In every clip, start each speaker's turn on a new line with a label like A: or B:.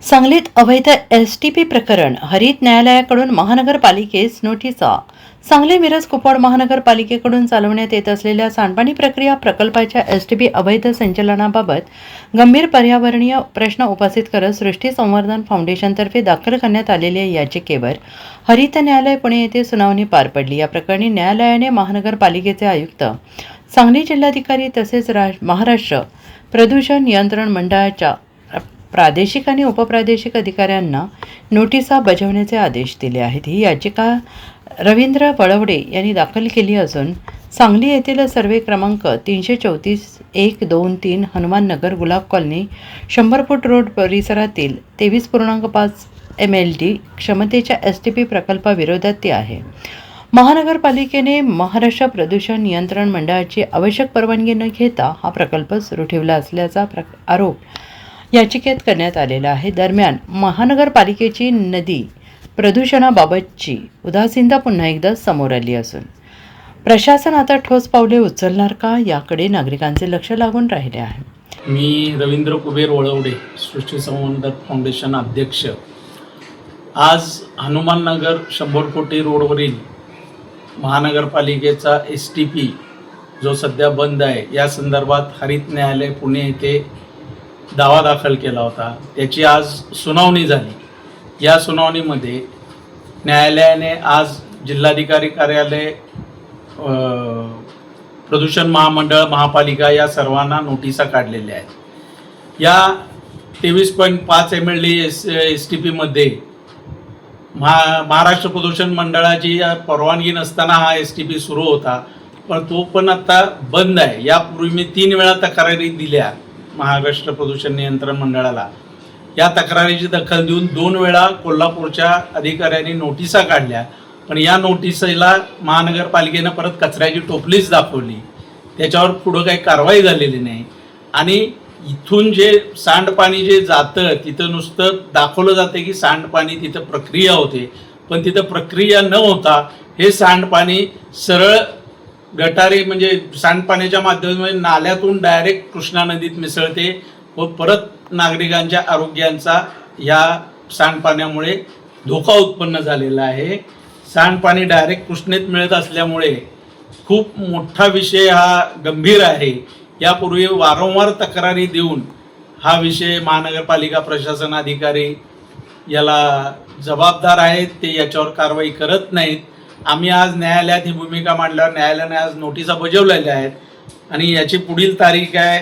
A: सांगलीत अवैध एसटीपी प्रकरण हरित न्यायालयाकडून महानगरपालिकेस नोटिसा। सांगली मिरज कुपवाड महानगरपालिकेकडून चालवण्यात येत असलेल्या सांडपाणी प्रक्रिया प्रकल्पाच्या एसटीपी अवैध संचलनाबाबत गंभीर पर्यावरणीय प्रश्न उपस्थित करत सृष्टी संवर्धन फाउंडेशनतर्फे दाखल करण्यात आलेल्या याचिकेवर हरित न्यायालय पुणे येथे सुनावणी पार पडली। या प्रकरणी न्यायालयाने महानगरपालिकेचे आयुक्त, सांगली जिल्हाधिकारी तसेच महाराष्ट्र प्रदूषण नियंत्रण मंडळाच्या प्रादेशिक आणि उपप्रादेशिक अधिकाऱ्यांना नोटिसा बजावण्याचे आदेश दिले आहेत। ही याचिका रवींद्र वळवडे यांनी दाखल केली असून सांगली येथील सर्वे क्रमांक 334-123 हनुमान नगर गुलाब कॉलनी 100 फूट रोड परिसरातील 23.5 MLD क्षमतेच्या एसटीपी प्रकल्पाविरोधात ती आहे। महानगरपालिकेने महाराष्ट्र प्रदूषण नियंत्रण मंडळाची आवश्यक परवानगी न घेता हा प्रकल्प सुरू ठेवला असल्याचा आरोप याचिकेत करण्यात आलेला आहे। दरम्यान महानगरपालिकेची नदी प्रदूषणाबाबतची उदासीनता पुन्हा एकदा समोर आली असून प्रशासन आता ठोस पावले उचलणार का याकडे नागरिकांचे लक्ष लागून राहिले आहे।
B: मी रवींद्र कुबेर वळवडे, सृष्टी संवर्धन फाउंडेशन अध्यक्ष। आज हनुमान नगर 100 कोटी रोडवरील महानगरपालिकेचा STP जो सध्या बंद आहे या संदर्भात हरित न्यायालय पुणे येथे दावा दाखल केला होता। त्याची आज सुनावणी झाली। या सुनावणीमध्ये न्यायालयाने आज जिल्हाधिकारी कार्यालय, प्रदूषण महामंडळ, महापालिका या सर्वांना नोटिसा काढलेल्या आहेत। या 23.5 MLD STP मध्ये महाराष्ट्र प्रदूषण मंडळाची परवानगी नसताना हा STP सुरू होता, पण तो पण आता बंद आहे। यापूर्वी मी 3 वेळा तक्रारी दिल्या महाराष्ट्र प्रदूषण नियंत्रण मंडळाला। या तक्रारीची दखल देऊन 2 वेळा कोल्हापूरच्या अधिकाऱ्यांनी नोटिसा काढल्या, पण या नोटिसीला महानगरपालिकेनं परत कचऱ्याची टोपलीच दाखवली। त्याच्यावर पुढं काही कारवाई झालेली नाही आणि इथून जे सांडपाणी जे जातं तिथं नुसतं दाखवलं जातं की सांडपाणी तिथं प्रक्रिया होते, पण तिथं प्रक्रिया न होता हे सांडपाणी सरळ गटारी म्हणजे सांडपाण्याच्या माध्यमातून नाल्यातून डायरेक्ट कृष्णा नदीत मिसळते व परत नागरिकांच्या आरोग्यांचा या सांडपाण्यामुळे धोका उत्पन्न झालेला आहे। सांडपाणी डायरेक्ट कृष्णेत मिळत असल्यामुळे खूप मोठा विषय हा गंभीर आहे। यापूर्वी वारंवार तक्रारी देऊन हा विषय महानगरपालिका प्रशासन अधिकारी याला जबाबदार आहेत, ते याच्यावर कारवाई करत नाहीत। आम्ही आज न्यायालयात ही भूमिका मांडल्यावर न्यायालयाने आज नोटिसा बजावलेल्या आहेत आणि याची पुढील तारीख आहे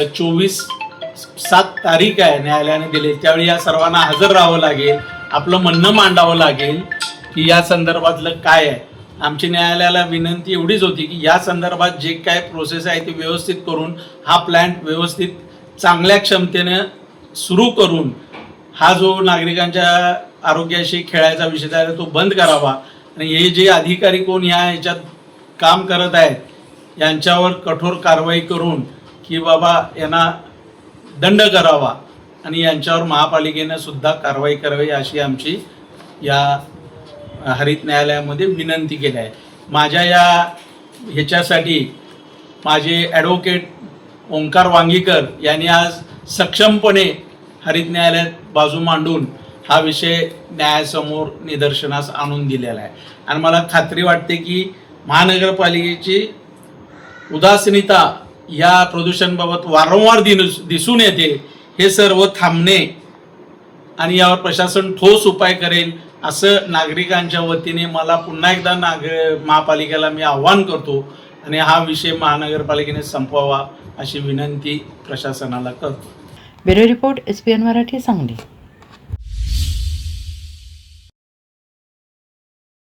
B: 24/7 तारीख आहे न्यायालयाने दिली। त्यावेळी या सर्वांना हजर राहावं लागेल, आपलं म्हणणं मांडावं लागेल की या संदर्भातलं काय आहे। आमची न्यायालयाला विनंती एवढीच होती की या संदर्भात जे काय प्रोसेस आहे ते व्यवस्थित करून हा प्लॅन्ट व्यवस्थित चांगल्या क्षमतेनं सुरू करून हा जो नागरिकांच्या आरोग्याशी खेळायचा विषय आहे तो बंद करावा आणि हे जे अधिकारी कोण ह्याच्यात काम करत आहेत यांच्यावर कठोर कारवाई करून की बाबा यांना दंड करावा आणि यांच्यावर महापालिकेनं सुद्धा कारवाई करावी अशी आमची या हरित न्यायालयामध्ये विनंती केली आहे। माझ्या ह्याच्यासाठी माझे ॲडव्होकेट ओंकार वांगीकर यांनी आज सक्षमपणे हरित न्यायालयात बाजू मांडून हा विषय न्यायासमोर निदर्शनास आणून दिलेला आहे आणि मला खात्री वाटते की महानगरपालिकेची उदासीनता या प्रदूषणाबाबत वारंवार दिसून येते, हे सर्व थांबणे आणि यावर प्रशासन ठोस उपाय करेल असं नागरिकांच्या वतीने मला पुन्हा एकदा महापालिकेला मी आव्हान करतो आणि हा विषय महानगरपालिकेने संपवावा अशी विनंती प्रशासनाला करतो।
A: Bureau report SPN Marathi, Sangli.